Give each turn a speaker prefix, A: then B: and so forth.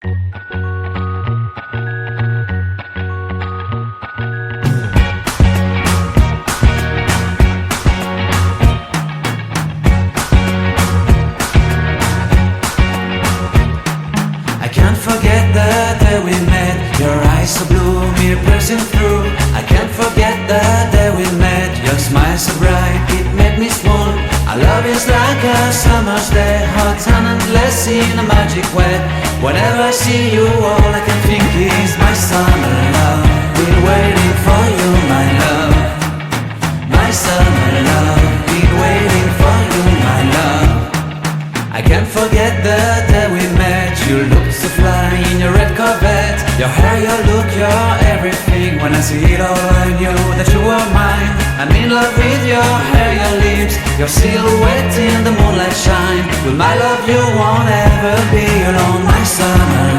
A: I can't forget the day we met. Your eyes so blue, me piercing through. I can't forget the day we met. Your smile so bright, it made me swoon. Our love is like a summer's day, hot and endless in a magic way. Whenever I see you, all I can think is my summer love. Been waiting for you, my love. My summer love. Been waiting for you, my love. I can't forget the day we met. You looked so fly in your red Corvette. Your hair, your look, your everything. When I see it all, I knew that you were mine. I'm in love with your hair, your lips, your silhouette in the moonlight shine. With my love you won't ever be alone. My summer